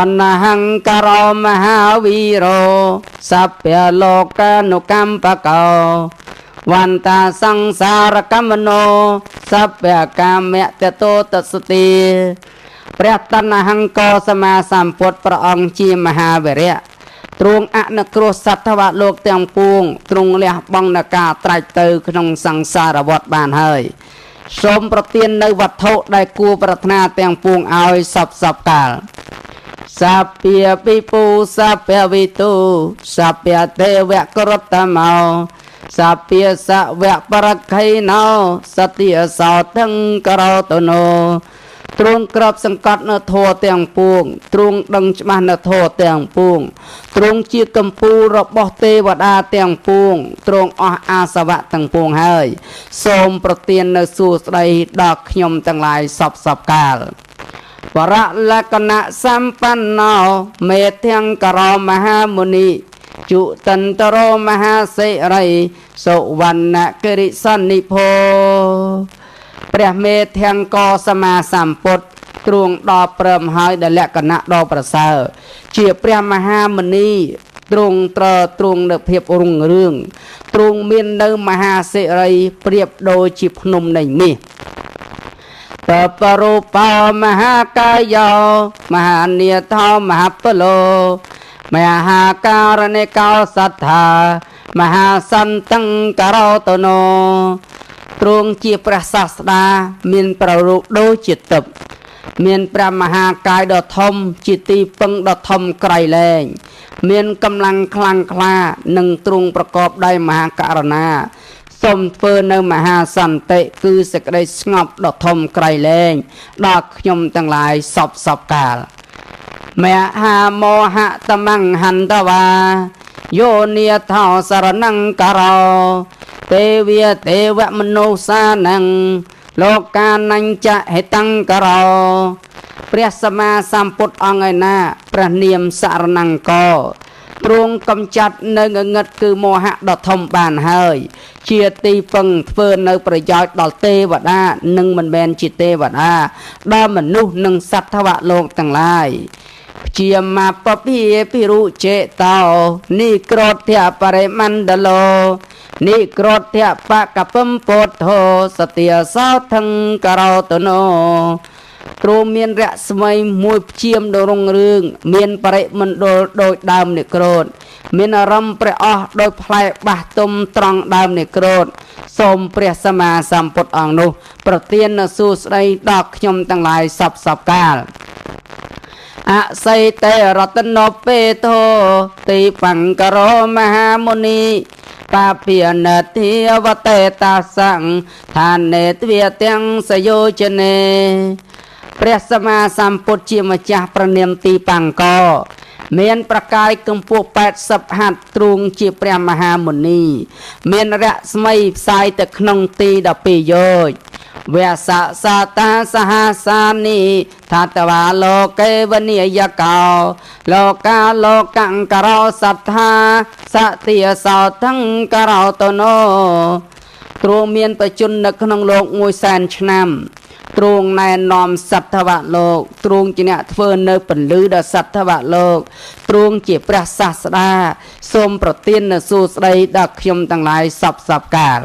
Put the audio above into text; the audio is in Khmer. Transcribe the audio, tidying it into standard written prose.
na hang karo mahaviro sapya loka nukam pakao Vanta sangsara kamano sapya kamya teto tatsati Priatana hang ko sama samput praong chi mahavira Trung ạ nực rô sát thva lục tiếng buông Trung leh bong nà ca trạch tưក្នុងសង្សារវត្តបានហើយសូមប្រទាននៅវត្ថុដែលគួរប្រាថ្នាទាំងពួងឲ្យសពសពកាលសាព្យាពិពុសាព្យាវិទុសាព្យាទេវៈក្រតមោសាព្យាសវៈបរខៃណោសតិអសោថង្ករោតនោទ្រង់ក្របសង្កត់នៅធម៌ទាំងពួងទ្រង់ដឹងច្បាស់នៅធម៌ទាំងពួងទ្រង់ជាកម្ពូលរបស់ទេវតាទាំងពួងទ្រង់អស់អាសវៈទាំងពួងហើយសូមប្រទាននៅសួស្តីដល់ខ្ញុំទាំងឡាយសពសពកាលវរលក្ខណៈសម្បណ្ណោមេទាំងករមហាមុនីជុតន្តរមហាសេរីសុវណ្ណកិរិសនិភោព្រះមេធាំងកសមាសម្ពុទ្ធទ្រង់ដល់ព្រមហើយដែលលក្ខណៈដ៏ប្រសើរជាព្រះមហាមុនីទ្រង់ទ្រង់នៅភាពរុងរឿងទ្រង់មាននៅមហាសិរីប្រៀបដូចជាភ្នំនៃមាសតបរូបោមហាកាយោមហានិធោមហាពលោមហាការណិកោសត្ថាមហាសន្តង្ករោតនោទ្រង់ជាព្រះសាស្តាមានប្ររូបដូចជាទឹកមានព្រះមហាកាយដ៏ធំជាទីពឹងដ៏ធំក្រៃលែងមានកម្លាំងខ្លាំងក្លានិងទ្រង់ប្រកបដោយមហាករុណាសូមធ្វើនៅមហាសន្តិគឺសេចក្តីស្ងប់ដ៏ធំក្រៃលែងដល់ខ្ញុំទាំងឡាយសពសពកាលមហាមោហៈតមង្ហន្តវាយោនិថោសរណង្ករោទេវាទេវមនុស្សានੰលោកកានញ្ចហេតង្ករោព្រះសម្មាសម្ពុទ្ធអង្គឯណាព្រះនាមសរណង្កោទ្រង់កំចាត់នៅងងឹតគឺមោហៈដ៏ធំបានហើយជាទីពឹងធ្វើនៅប្រយោជន៍ដល់ទេវតានិងមិនមែនជាទេវតាដល់មនុស្សនិងសត្វវលោកទាំងឡាយជាមាពភិភិរុចេតោនិក្រោធបរិមណ្ឌលោនិក្រោធបកពំពុទ្ធោសតិសោថង្ករោតនោទ្រង់មានរស្មីមួយព្យាមដ៏រុងរឿងមានបរិមណ្ឌលដោយដើមនិក្រោធមានអារម្មណ៍ព្រះអស់ដោយផ្លែបះទុំត្រង់ដើមនិក្រោធសូមព្រះសម្មាសម្ពុទ្ធអង្គនោះប្រទាននូវសួស្តីដល់ខ្ញុំទាំងឡាយសពសពកាលអស័យតេរតនោពេទោទីបង្ករោមហាមុនីបាភិអនតិអវតេតាសង្ឃឋានេទ្វាទាំងសយោជនេព្រះសម្មាសម្ពុទ្ធជាម្ចាស់ប្រនាមទីបង្កមានប្រកាយកម្ពស់80ហត្ថទ្រង់ជាព្រះមហាមុនីមានរស្មីផ្សាយទៅក្នុងទី12យោជន៍វសសតាសហសានីថាតវាលោកេវនិយកោលោកាលោកង្ករោសត្ថាសតិសោថង្ករោតនោទ្រង់មានបច្ចុប្បន្ននៅក្នុងលោក100,000ឆ្នាំទ្រង់ណែនាំសត្វវលោកទ្រង់ជាអ្នកធ្វើនៅពន្លឺដល់សត្វវលោកទ្រង់ជាព្រះសាស្តាសូមប្រទាននូវសួស្តីដល់ខ្ញុំទាំងឡាយសពកាល